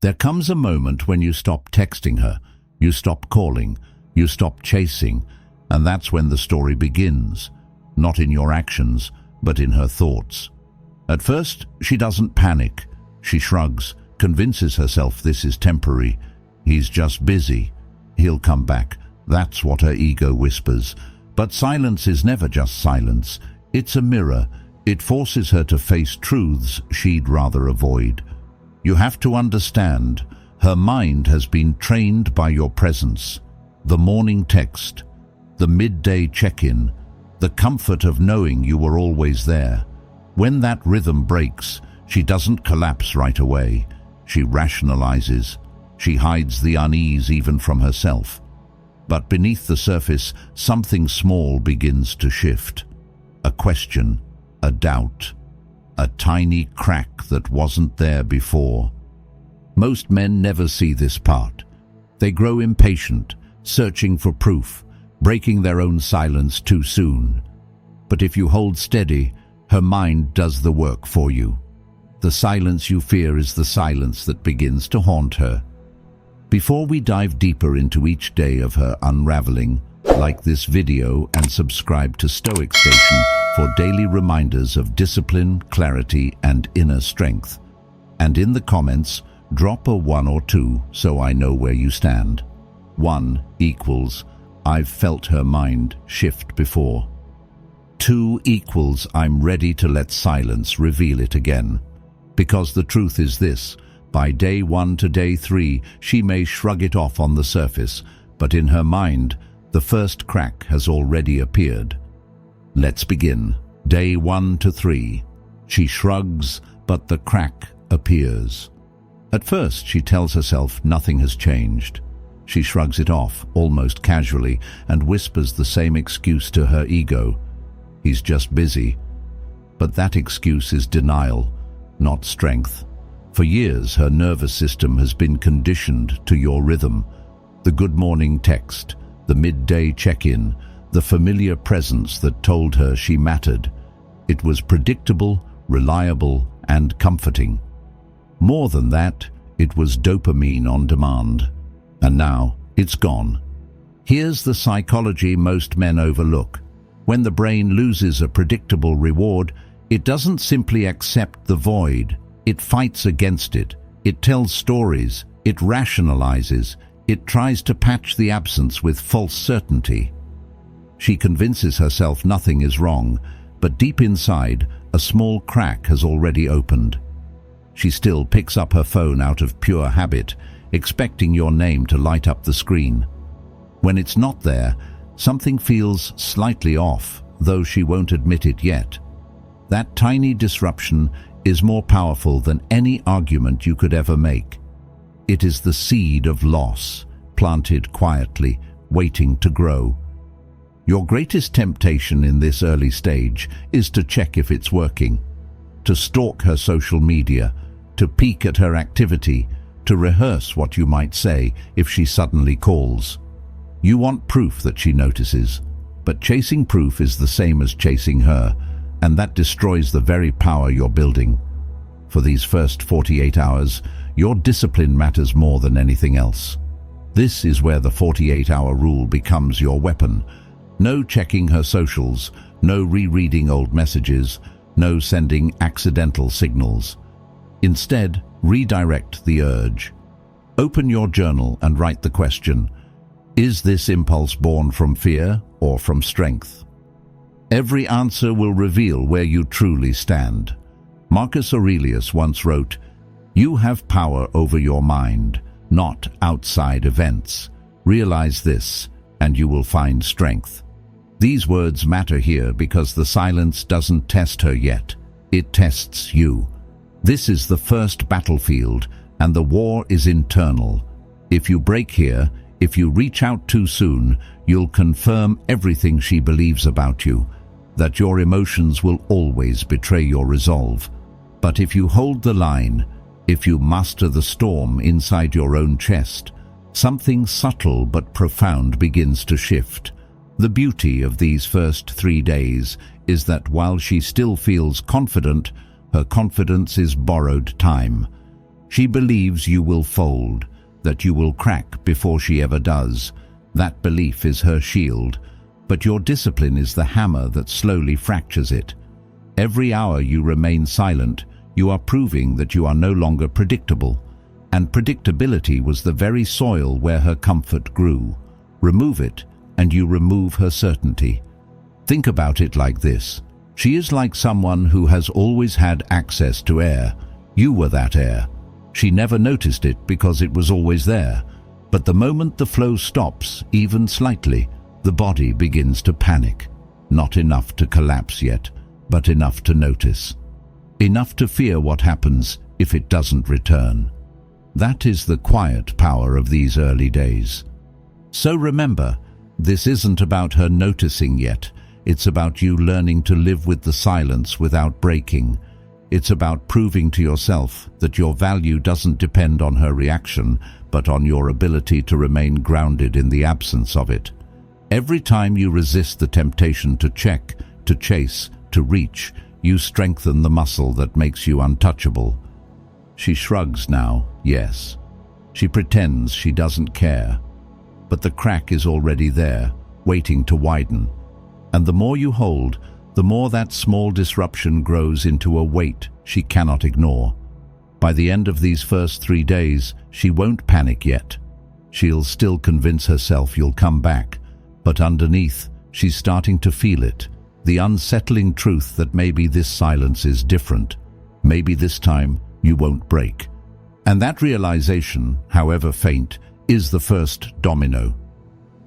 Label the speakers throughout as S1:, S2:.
S1: There comes a moment when you stop texting her, you stop calling, you stop chasing, and that's when the story begins. Not in your actions, but in her thoughts. At first, she doesn't panic. She shrugs, convinces herself this is temporary. He's just busy. He'll come back. That's what her ego whispers. But silence is never just silence. It's a mirror. It forces her to face truths she'd rather avoid. You have to understand, her mind has been trained by your presence. The morning text, the midday check-in, the comfort of knowing you were always there. When that rhythm breaks, she doesn't collapse right away. She rationalizes. She hides the unease even from herself. But beneath the surface, something small begins to shift. A question, a doubt, a tiny crack that wasn't there before. Most men never see this part. They grow impatient, searching for proof, breaking their own silence too soon. But if you hold steady, her mind does the work for you. The silence you fear is the silence that begins to haunt her. Before we dive deeper into each day of her unraveling, like this video and subscribe to Stoic Station for daily reminders of discipline, clarity, and inner strength. And in the comments, drop a 1 or 2 so I know where you stand. 1 equals, I've felt her mind shift before. 2 equals, I'm ready to let silence reveal it again. Because the truth is this, by day 1 to day 3, she may shrug it off on the surface, but in her mind, the first crack has already appeared. Let's begin. Day 1 to 3. She shrugs, but the crack appears. At first, she tells herself nothing has changed. She shrugs it off, almost casually, and whispers the same excuse to her ego. He's just busy. But that excuse is denial, not strength. For years, her nervous system has been conditioned to your rhythm. The good morning text, the midday check-in, the familiar presence that told her she mattered. It was predictable, reliable, and comforting. More than that, it was dopamine on demand. And now, it's gone. Here's the psychology most men overlook. When the brain loses a predictable reward, it doesn't simply accept the void. It fights against it. It tells stories. It rationalizes. It tries to patch the absence with false certainty. She convinces herself nothing is wrong, but deep inside, a small crack has already opened. She still picks up her phone out of pure habit, expecting your name to light up the screen. When it's not there, something feels slightly off, though she won't admit it yet. That tiny disruption is more powerful than any argument you could ever make. It is the seed of loss, planted quietly, waiting to grow. Your greatest temptation in this early stage is to check if it's working, to stalk her social media, to peek at her activity, to rehearse what you might say if she suddenly calls. You want proof that she notices, but chasing proof is the same as chasing her, and that destroys the very power you're building. For these first 48 hours, your discipline matters more than anything else. This is where the 48-hour rule becomes your weapon. No checking her socials, no rereading old messages, no sending accidental signals. Instead, redirect the urge. Open your journal and write the question, is this impulse born from fear or from strength? Every answer will reveal where you truly stand. Marcus Aurelius once wrote, "You have power over your mind, not outside events. Realize this, and you will find strength." These words matter here because the silence doesn't test her yet. It tests you. This is the first battlefield, and the war is internal. If you break here, if you reach out too soon, you'll confirm everything she believes about you, that your emotions will always betray your resolve. But if you hold the line, if you master the storm inside your own chest, something subtle but profound begins to shift. The beauty of these first 3 days is that while she still feels confident, her confidence is borrowed time. She believes you will fold, that you will crack before she ever does. That belief is her shield, but your discipline is the hammer that slowly fractures it. Every hour you remain silent, you are proving that you are no longer predictable, and predictability was the very soil where her comfort grew. Remove it, and you remove her certainty. Think about it like this. She is like someone who has always had access to air. You were that air. She never noticed it because it was always there. But the moment the flow stops, even slightly, the body begins to panic. Not enough to collapse yet, but enough to notice. Enough to fear what happens if it doesn't return. That is the quiet power of these early days. So remember, this isn't about her noticing yet. It's about you learning to live with the silence without breaking. It's about proving to yourself that your value doesn't depend on her reaction, but on your ability to remain grounded in the absence of it. Every time you resist the temptation to check, to chase, to reach, you strengthen the muscle that makes you untouchable. She shrugs now, yes. She pretends she doesn't care. But the crack is already there, waiting to widen. And the more you hold, the more that small disruption grows into a weight she cannot ignore. By the end of these first 3 days, she won't panic yet. She'll still convince herself you'll come back, but underneath, she's starting to feel it, the unsettling truth that maybe this silence is different. Maybe this time you won't break. And that realization, however faint, is the first domino.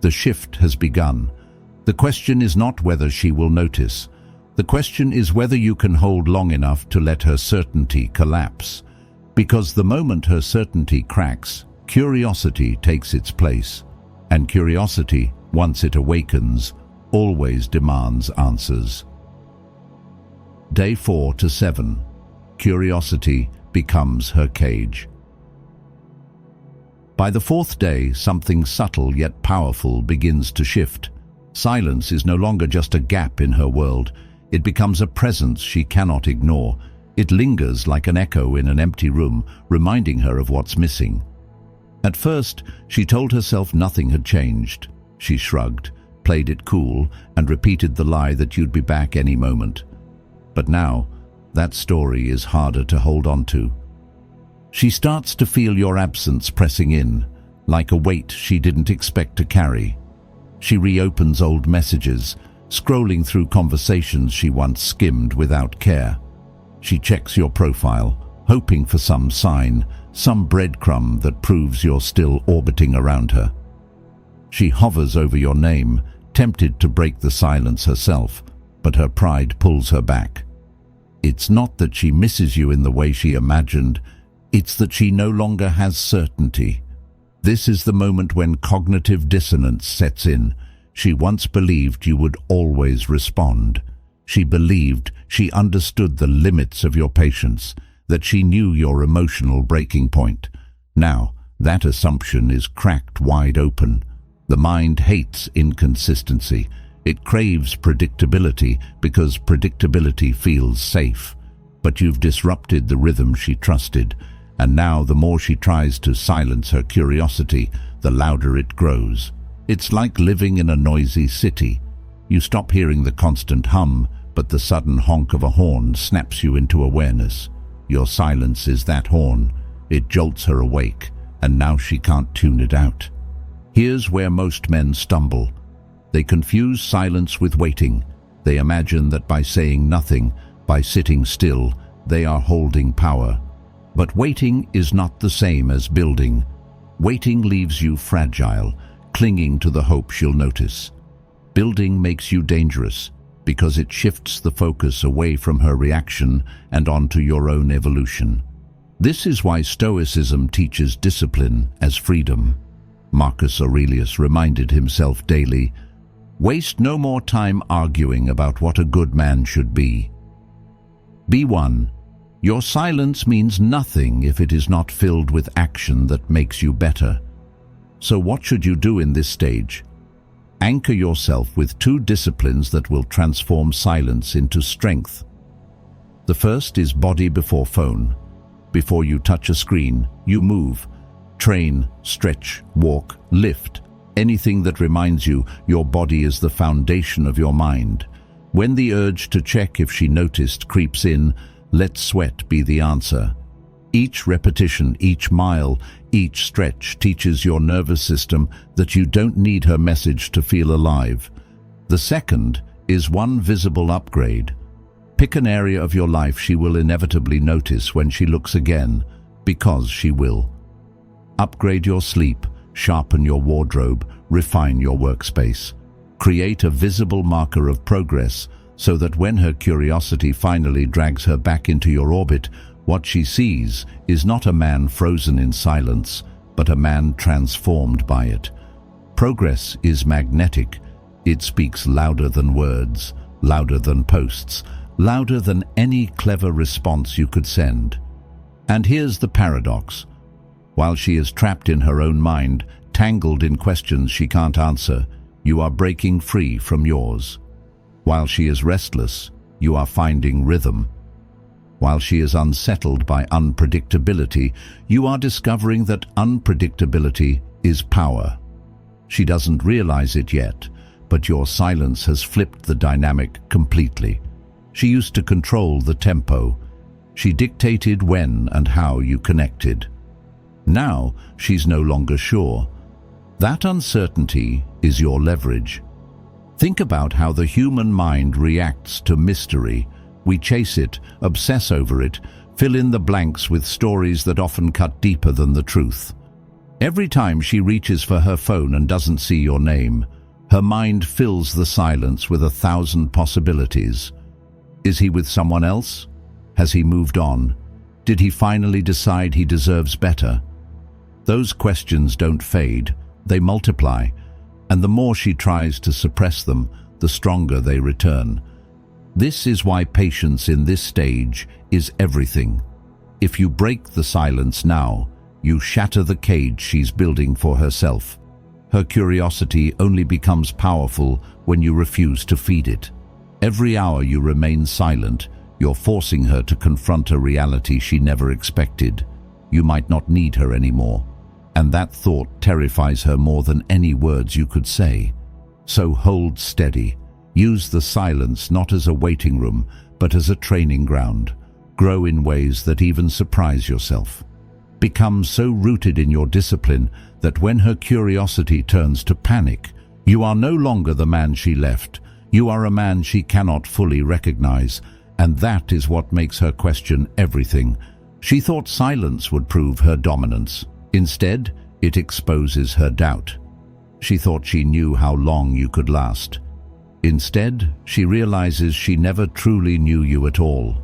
S1: The shift has begun. The question is not whether she will notice. The question is whether you can hold long enough to let her certainty collapse. Because the moment her certainty cracks, curiosity takes its place. And curiosity, once it awakens, always demands answers. Day 4 to 7. Curiosity becomes her cage. By the 4th day, something subtle yet powerful begins to shift. Silence is no longer just a gap in her world. It becomes a presence she cannot ignore. It lingers like an echo in an empty room, reminding her of what's missing. At first, she told herself nothing had changed. She shrugged, played it cool, and repeated the lie that you'd be back any moment. But now, that story is harder to hold on to. She starts to feel your absence pressing in, like a weight she didn't expect to carry. She reopens old messages, scrolling through conversations she once skimmed without care. She checks your profile, hoping for some sign, some breadcrumb that proves you're still orbiting around her. She hovers over your name, tempted to break the silence herself, but her pride pulls her back. It's not that she misses you in the way she imagined, it's that she no longer has certainty. This is the moment when cognitive dissonance sets in. She once believed you would always respond. She believed she understood the limits of your patience, that she knew your emotional breaking point. Now, that assumption is cracked wide open. The mind hates inconsistency. It craves predictability because predictability feels safe. But you've disrupted the rhythm she trusted, and now the more she tries to silence her curiosity, the louder it grows. It's like living in a noisy city. You stop hearing the constant hum, but the sudden honk of a horn snaps you into awareness. Your silence is that horn. It jolts her awake, and now she can't tune it out. Here's where most men stumble. They confuse silence with waiting. They imagine that by saying nothing, by sitting still, they are holding power. But waiting is not the same as building. Waiting leaves you fragile, clinging to the hope she'll notice. Building makes you dangerous because it shifts the focus away from her reaction and onto your own evolution. This is why Stoicism teaches discipline as freedom. Marcus Aurelius reminded himself daily, "Waste no more time arguing about what a good man should be." B1. Your silence means nothing if it is not filled with action that makes you better. So what should you do in this stage? Anchor yourself with 2 disciplines that will transform silence into strength. The first is body before phone. Before you touch a screen, you move. Train, stretch, walk, lift. Anything that reminds you your body is the foundation of your mind. When the urge to check if she noticed creeps in, let sweat be the answer. Each repetition, each mile, each stretch teaches your nervous system that you don't need her message to feel alive. The second is one visible upgrade. Pick an area of your life she will inevitably notice when she looks again, because she will. Upgrade your sleep, sharpen your wardrobe, refine your workspace. Create a visible marker of progress so that when her curiosity finally drags her back into your orbit, what she sees is not a man frozen in silence, but a man transformed by it. Progress is magnetic. It speaks louder than words, louder than posts, louder than any clever response you could send. And here's the paradox. While she is trapped in her own mind, tangled in questions she can't answer, you are breaking free from yours. While she is restless, you are finding rhythm. While she is unsettled by unpredictability, you are discovering that unpredictability is power. She doesn't realize it yet, but your silence has flipped the dynamic completely. She used to control the tempo. She dictated when and how you connected. Now, she's no longer sure. That uncertainty is your leverage. Think about how the human mind reacts to mystery. We chase it, obsess over it, fill in the blanks with stories that often cut deeper than the truth. Every time she reaches for her phone and doesn't see your name, her mind fills the silence with 1,000 possibilities. Is he with someone else? Has he moved on? Did he finally decide he deserves better? Those questions don't fade, they multiply, and the more she tries to suppress them, the stronger they return. This is why patience in this stage is everything. If you break the silence now, you shatter the cage she's building for herself. Her curiosity only becomes powerful when you refuse to feed it. Every hour you remain silent, you're forcing her to confront a reality she never expected. You might not need her anymore. And that thought terrifies her more than any words you could say. So hold steady. Use the silence not as a waiting room, but as a training ground. Grow in ways that even surprise yourself. Become so rooted in your discipline that when her curiosity turns to panic, you are no longer the man she left. You are a man she cannot fully recognize, and that is what makes her question everything. She thought silence would prove her dominance. Instead, it exposes her doubt. She thought she knew how long you could last. Instead, she realizes she never truly knew you at all.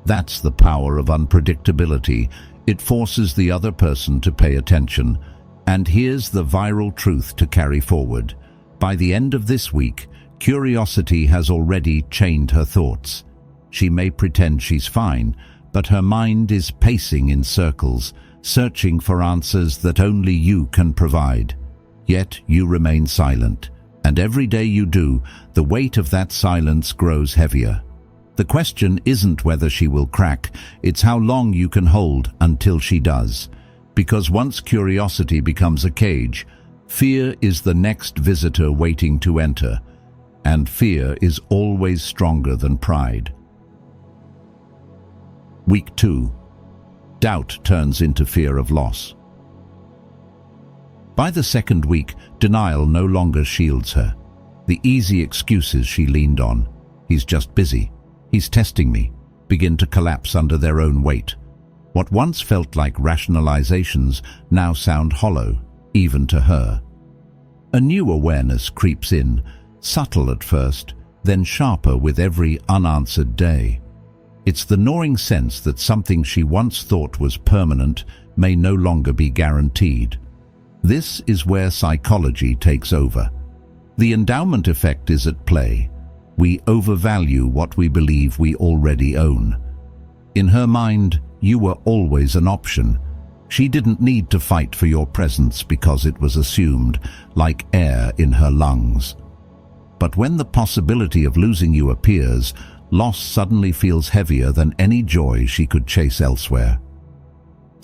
S1: That's the power of unpredictability. It forces the other person to pay attention. And here's the viral truth to carry forward. By the end of this week, curiosity has already chained her thoughts. She may pretend she's fine, but her mind is pacing in circles, searching for answers that only you can provide. Yet you remain silent, and every day you do, the weight of that silence grows heavier. The question isn't whether she will crack, it's how long you can hold until she does. Because once curiosity becomes a cage, fear is the next visitor waiting to enter, and fear is always stronger than pride. Week 2. Doubt turns into fear of loss. By the second week, denial no longer shields her. The easy excuses she leaned on, he's just busy, he's testing me, begin to collapse under their own weight. What once felt like rationalizations now sound hollow, even to her. A new awareness creeps in, subtle at first, then sharper with every unanswered day. It's the gnawing sense that something she once thought was permanent may no longer be guaranteed. This is where psychology takes over. The endowment effect is at play. We overvalue what we believe we already own. In her mind, you were always an option. She didn't need to fight for your presence because it was assumed, like air in her lungs. But when the possibility of losing you appears, loss suddenly feels heavier than any joy she could chase elsewhere.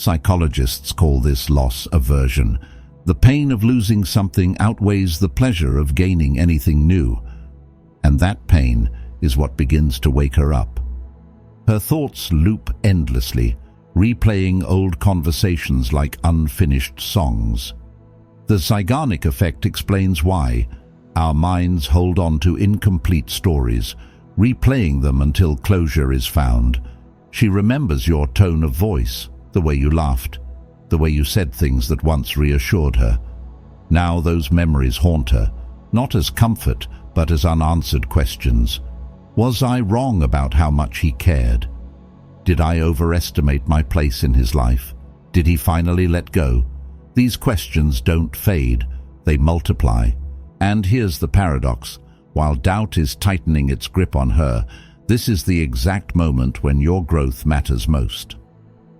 S1: Psychologists call this loss aversion. The pain of losing something outweighs the pleasure of gaining anything new. And that pain is what begins to wake her up. Her thoughts loop endlessly, replaying old conversations like unfinished songs. The Zeigarnik effect explains why. Our minds hold on to incomplete stories, replaying them until closure is found. She remembers your tone of voice, the way you laughed, the way you said things that once reassured her. Now those memories haunt her, not as comfort, but as unanswered questions. Was I wrong about how much he cared? Did I overestimate my place in his life? Did he finally let go? These questions don't fade, they multiply. And here's the paradox. While doubt is tightening its grip on her, this is the exact moment when your growth matters most.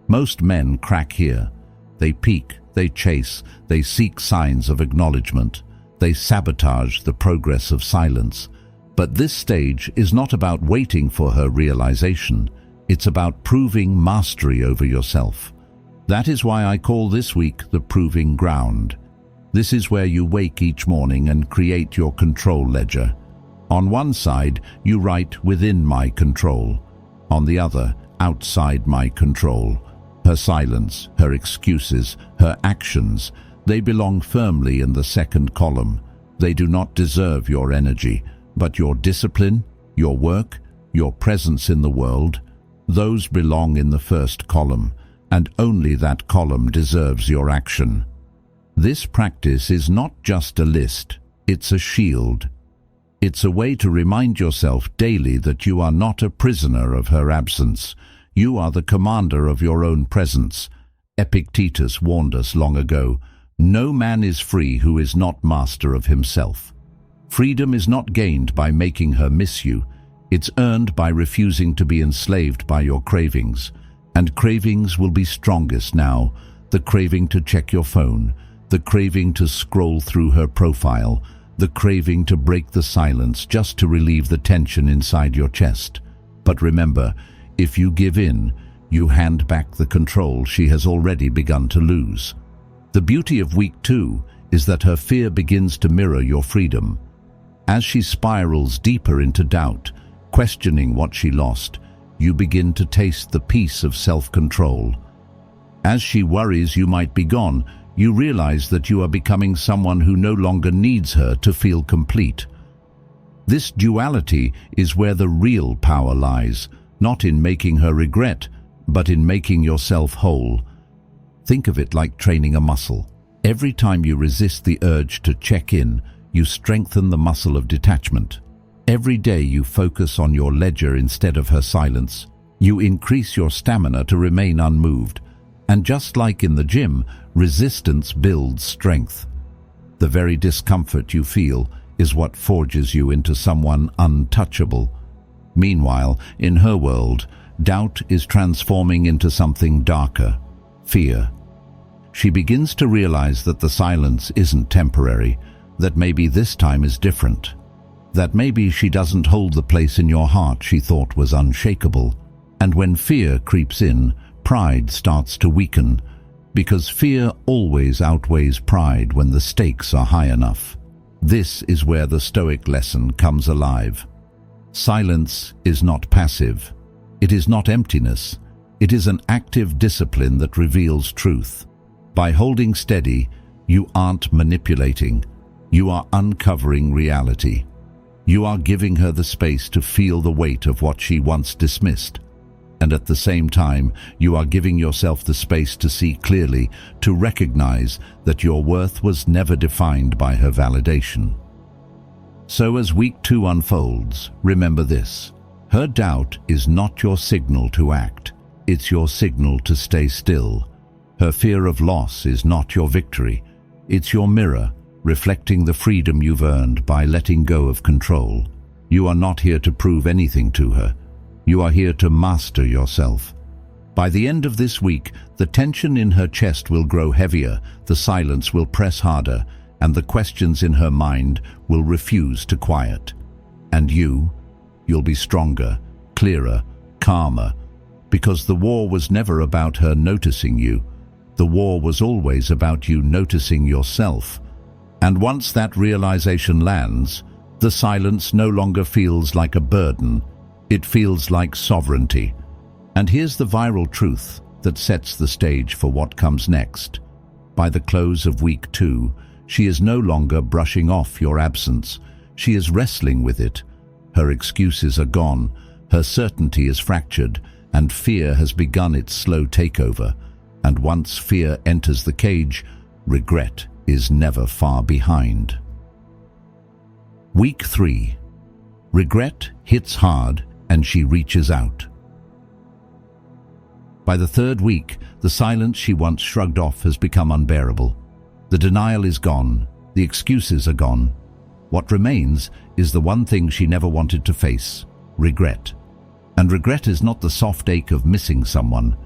S1: Most men crack here. They peek, they chase, they seek signs of acknowledgement. They sabotage the progress of silence. But this stage is not about waiting for her realization. It's about proving mastery over yourself. That is why I call this week the proving ground. This is where you wake each morning and create your control ledger. On one side, you write within my control. On the other, outside my control. Her silence, her excuses, her actions, they belong firmly in the second column. They do not deserve your energy, but your discipline, your work, your presence in the world, those belong in the first column, and only that column deserves your action. This practice is not just a list, it's a shield. It's a way to remind yourself daily that you are not a prisoner of her absence. You are the commander of your own presence. Epictetus warned us long ago, no man is free who is not master of himself. Freedom is not gained by making her miss you. It's earned by refusing to be enslaved by your cravings. And cravings will be strongest now. The craving to check your phone, the craving to scroll through her profile, the craving to break the silence just to relieve the tension inside your chest. But remember, if you give in, you hand back the control she has already begun to lose. The beauty of week 2 is that her fear begins to mirror your freedom. As she spirals deeper into doubt, questioning what she lost, you begin to taste the peace of self-control. As she worries you might be gone, you realize that you are becoming someone who no longer needs her to feel complete. This duality is where the real power lies, not in making her regret, but in making yourself whole. Think of it like training a muscle. Every time you resist the urge to check in, you strengthen the muscle of detachment. Every day you focus on your ledger instead of her silence. You increase your stamina to remain unmoved. And just like in the gym, resistance builds strength. The very discomfort you feel is what forges you into someone untouchable. Meanwhile, in her world, doubt is transforming into something darker, fear. She begins to realize that the silence isn't temporary, that maybe this time is different, that maybe she doesn't hold the place in your heart she thought was unshakable. And when fear creeps in, pride starts to weaken, because fear always outweighs pride when the stakes are high enough. This is where the Stoic lesson comes alive. Silence is not passive. It is not emptiness. It is an active discipline that reveals truth. By holding steady, you aren't manipulating. You are uncovering reality. You are giving her the space to feel the weight of what she once dismissed. And at the same time, you are giving yourself the space to see clearly, to recognize that your worth was never defined by her validation. So as week 2 unfolds, remember this. Her doubt is not your signal to act. It's your signal to stay still. Her fear of loss is not your victory. It's your mirror, reflecting the freedom you've earned by letting go of control. You are not here to prove anything to her. You are here to master yourself. By the end of this week, the tension in her chest will grow heavier, the silence will press harder, and the questions in her mind will refuse to quiet. And you'll be stronger, clearer, calmer, because the war was never about her noticing you. The war was always about you noticing yourself. And once that realization lands, the silence no longer feels like a burden. It feels like sovereignty. And here's the viral truth that sets the stage for what comes next. By the close of week 2, she is no longer brushing off your absence. She is wrestling with it. Her excuses are gone, her certainty is fractured, and fear has begun its slow takeover. And once fear enters the cage, regret is never far behind. Week 3. Regret hits hard and she reaches out. By the 3rd week, the silence she once shrugged off has become unbearable. The denial is gone, the excuses are gone. What remains is the one thing she never wanted to face: regret. And regret is not the soft ache of missing someone.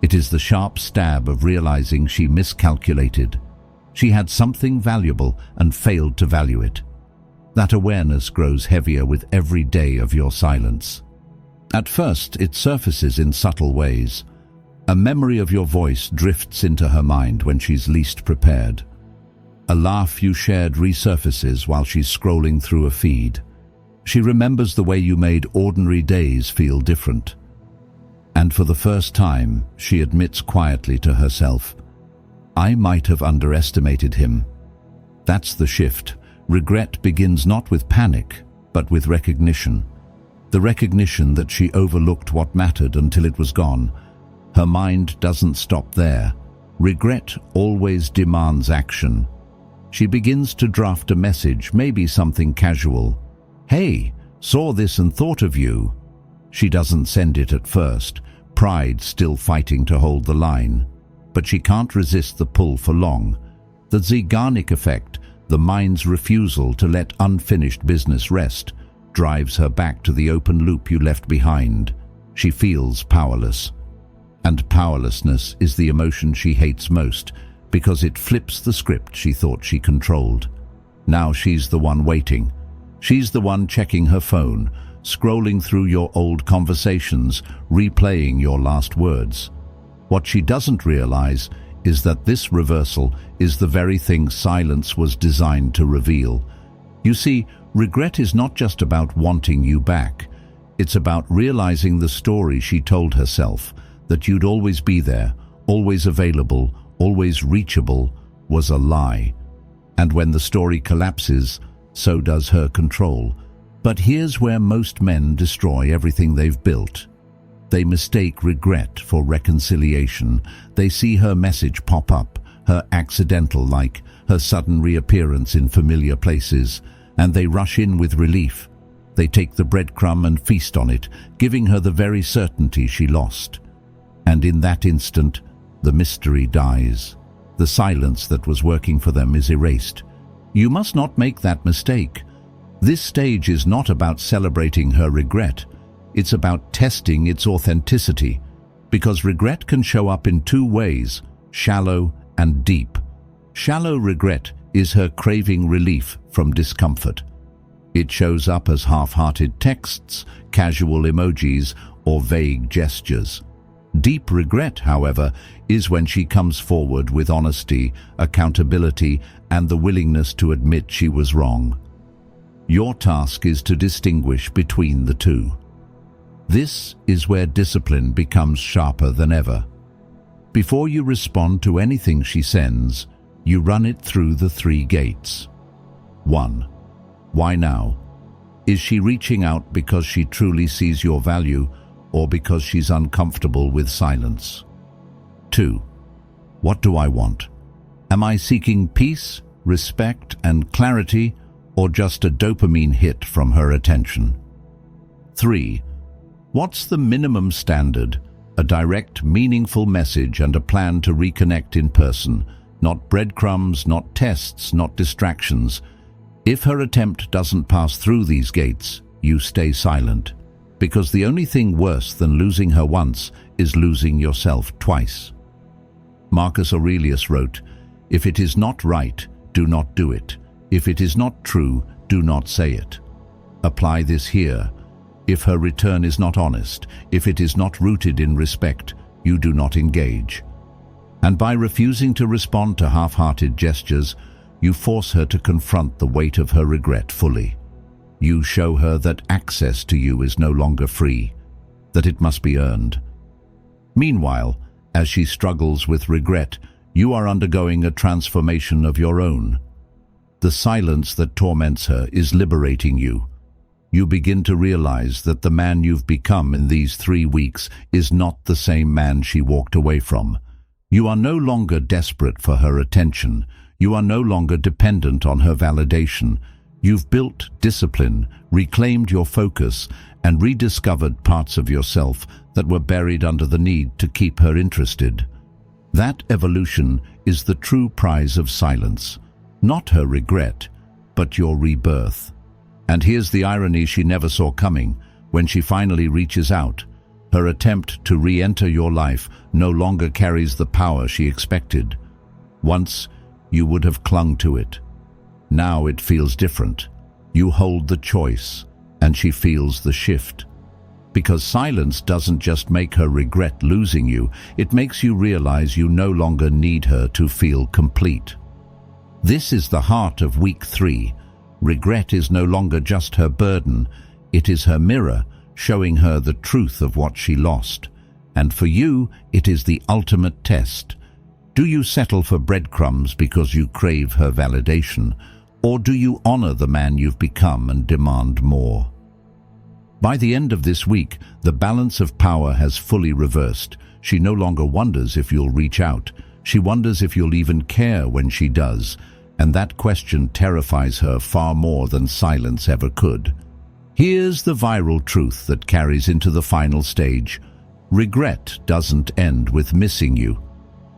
S1: It is the sharp stab of realizing she miscalculated. She had something valuable and failed to value it. That awareness grows heavier with every day of your silence. At first, it surfaces in subtle ways. A memory of your voice drifts into her mind when she's least prepared. A laugh you shared resurfaces while she's scrolling through a feed. She remembers the way you made ordinary days feel different. And for the first time, she admits quietly to herself, "I might have underestimated him." That's the shift. Regret begins not with panic, but with recognition. The recognition that she overlooked what mattered until it was gone. Her mind doesn't stop there. Regret always demands action. She begins to draft a message, maybe something casual. "Hey, saw this and thought of you." She doesn't send it at first, pride still fighting to hold the line. But she can't resist the pull for long. The Zeigarnik effect, the mind's refusal to let unfinished business rest, drives her back to the open loop you left behind. She feels powerless. And powerlessness is the emotion she hates most, because it flips the script she thought she controlled. Now she's the one waiting. She's the one checking her phone, scrolling through your old conversations, replaying your last words. What she doesn't realize is that this reversal is the very thing silence was designed to reveal. You see, regret is not just about wanting you back. It's about realizing the story she told herself, that you'd always be there, always available, always reachable, was a lie. And when the story collapses, so does her control. But here's where most men destroy everything they've built. They mistake regret for reconciliation. They see her message pop up, her accidental like, her sudden reappearance in familiar places, and they rush in with relief. They take the breadcrumb and feast on it, giving her the very certainty she lost. And in that instant, the mystery dies. The silence that was working for them is erased. You must not make that mistake. This stage is not about celebrating her regret. It's about testing its authenticity, because regret can show up in two ways, shallow and deep. Shallow regret is her craving relief from discomfort. It shows up as half-hearted texts, casual emojis, or vague gestures. Deep regret, however, is when she comes forward with honesty, accountability, and the willingness to admit she was wrong. Your task is to distinguish between the two. This is where discipline becomes sharper than ever. Before you respond to anything she sends, you run it through the 3 gates. 1. Why now? Is she reaching out because she truly sees your value, or because she's uncomfortable with silence? 2. What do I want? Am I seeking peace, respect, and clarity, or just a dopamine hit from her attention? 3. What's the minimum standard? A direct, meaningful message and a plan to reconnect in person, not breadcrumbs, not tests, not distractions. If her attempt doesn't pass through these gates, you stay silent, because the only thing worse than losing her once is losing yourself twice. Marcus Aurelius wrote, "If it is not right, do not do it. If it is not true, do not say it." Apply this here. If her return is not honest, if it is not rooted in respect, you do not engage. And by refusing to respond to half-hearted gestures, you force her to confront the weight of her regret fully. You show her that access to you is no longer free, that it must be earned. Meanwhile, as she struggles with regret, you are undergoing a transformation of your own. The silence that torments her is liberating you. You begin to realize that the man you've become in these 3 weeks is not the same man she walked away from. You are no longer desperate for her attention. You are no longer dependent on her validation. You've built discipline, reclaimed your focus, and rediscovered parts of yourself that were buried under the need to keep her interested. That evolution is the true prize of silence. Not her regret, but your rebirth. And here's the irony she never saw coming. When she finally reaches out, her attempt to re-enter your life no longer carries the power she expected. Once, you would have clung to it. Now it feels different. You hold the choice, and she feels the shift. Because silence doesn't just make her regret losing you, it makes you realize you no longer need her to feel complete. This is the heart of week 3. Regret is no longer just her burden, it is her mirror, showing her the truth of what she lost. And for you, it is the ultimate test. Do you settle for breadcrumbs because you crave her validation, or do you honor the man you've become and demand more? By the end of this week, the balance of power has fully reversed. She no longer wonders if you'll reach out. She wonders if you'll even care when she does, and that question terrifies her far more than silence ever could. Here's the viral truth that carries into the final stage. Regret doesn't end with missing you.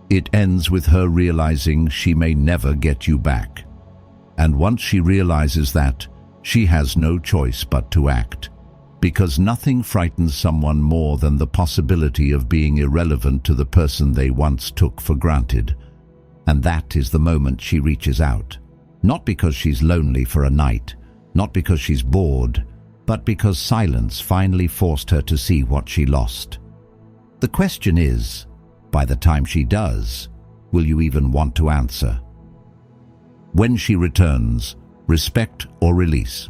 S1: It ends with her realizing she may never get you back. And once she realizes that, she has no choice but to act. Because nothing frightens someone more than the possibility of being irrelevant to the person they once took for granted. And that is the moment she reaches out. Not because she's lonely for a night, not because she's bored, but because silence finally forced her to see what she lost. The question is, by the time she does, will you even want to answer? When she returns, respect or release?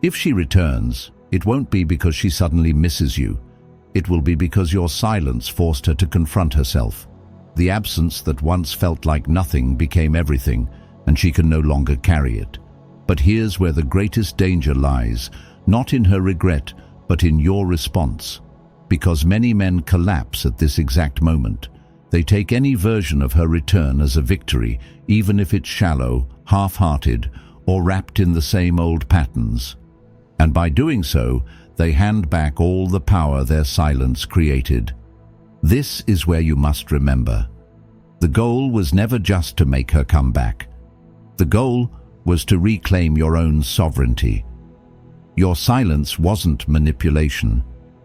S1: If she returns, it won't be because she suddenly misses you. It will be because your silence forced her to confront herself. The absence that once felt like nothing became everything, and she can no longer carry it. But here's where the greatest danger lies, not in her regret, but in your response. Because many men collapse at this exact moment. They take any version of her return as a victory, even if it's shallow, half-hearted, or wrapped in the same old patterns. And by doing so, they hand back all the power their silence created. This is where you must remember. The goal was never just to make her come back. The goal was to reclaim your own sovereignty. Your silence wasn't manipulation,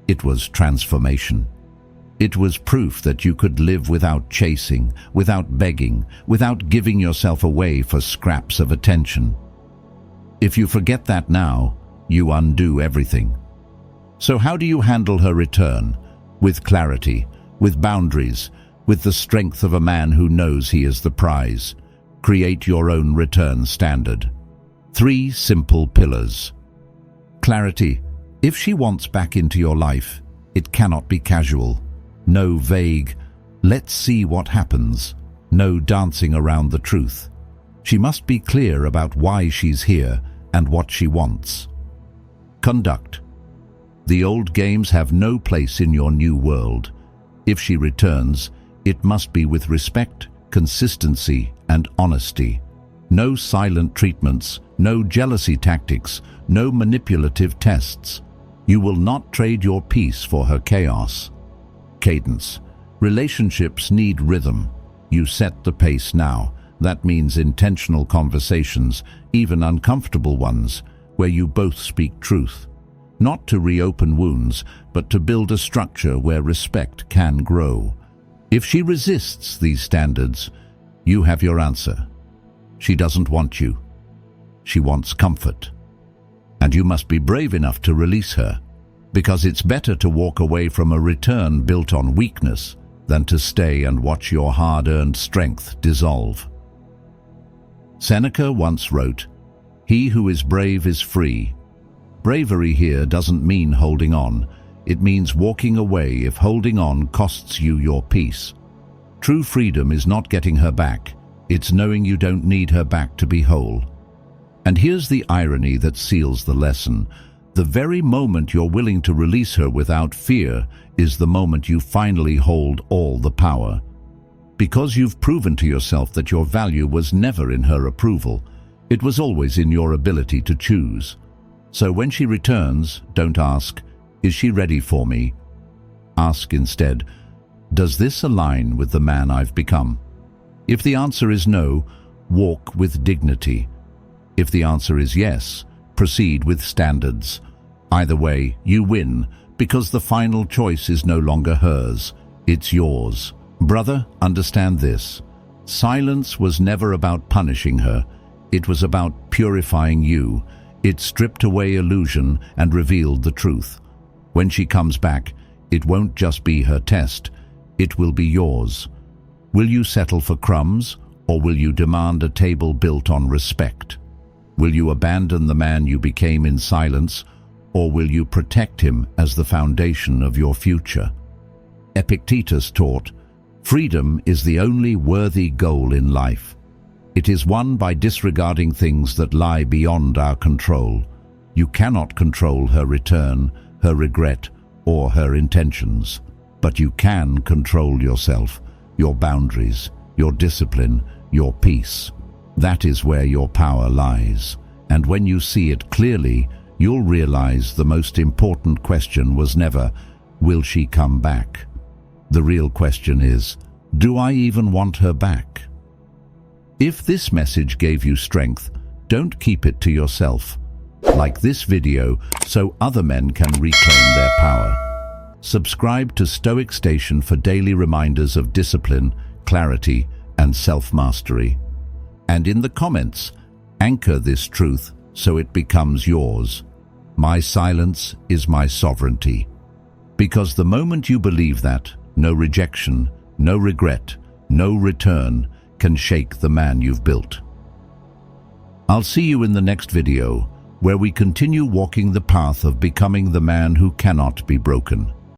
S1: it was transformation. It was proof that you could live without chasing, without begging, without giving yourself away for scraps of attention. If you forget that now, you undo everything. So how do you handle her return? With clarity, with boundaries, with the strength of a man who knows he is the prize. Create your own return standard. 3 simple pillars. Clarity. If she wants back into your life, it cannot be casual. No vague, let's see what happens. No dancing around the truth. She must be clear about why she's here and what she wants. Conduct. The old games have no place in your new world. If she returns, it must be with respect, consistency, and honesty. No silent treatments, no jealousy tactics, no manipulative tests. You will not trade your peace for her chaos. Cadence. Relationships need rhythm. You set the pace now. That means intentional conversations, even uncomfortable ones, where you both speak truth. Not to reopen wounds, but to build a structure where respect can grow. If she resists these standards, you have your answer. She doesn't want you. She wants comfort. And you must be brave enough to release her, because it's better to walk away from a return built on weakness than to stay and watch your hard-earned strength dissolve. Seneca once wrote, "He who is brave is free." Bravery here doesn't mean holding on. It means walking away if holding on costs you your peace. True freedom is not getting her back. It's knowing you don't need her back to be whole. And here's the irony that seals the lesson. The very moment you're willing to release her without fear is the moment you finally hold all the power. Because you've proven to yourself that your value was never in her approval. It was always in your ability to choose. So when she returns, don't ask, "Is she ready for me?" Ask instead, "Does this align with the man I've become?" If the answer is no, walk with dignity. If the answer is yes, proceed with standards. Either way, you win, because the final choice is no longer hers, it's yours. Brother, understand this. Silence was never about punishing her. It was about purifying you. It stripped away illusion and revealed the truth. When she comes back, it won't just be her test. It will be yours. Will you settle for crumbs, or will you demand a table built on respect? Will you abandon the man you became in silence, or will you protect him as the foundation of your future? Epictetus taught, "Freedom is the only worthy goal in life. It is won by disregarding things that lie beyond our control. You cannot control her return, her regret, or her intentions. But you can control yourself, your boundaries, your discipline, your peace. That is where your power lies. And when you see it clearly, you'll realize the most important question was never, will she come back? The real question is, do I even want her back? If this message gave you strength, don't keep it to yourself. Like this video so other men can reclaim their power. Subscribe to Stoic Station for daily reminders of discipline, clarity, and self-mastery. And in the comments, anchor this truth so it becomes yours. My silence is my sovereignty. Because the moment you believe that, no rejection, no regret, no return can shake the man you've built. I'll see you in the next video, where we continue walking the path of becoming the man who cannot be broken.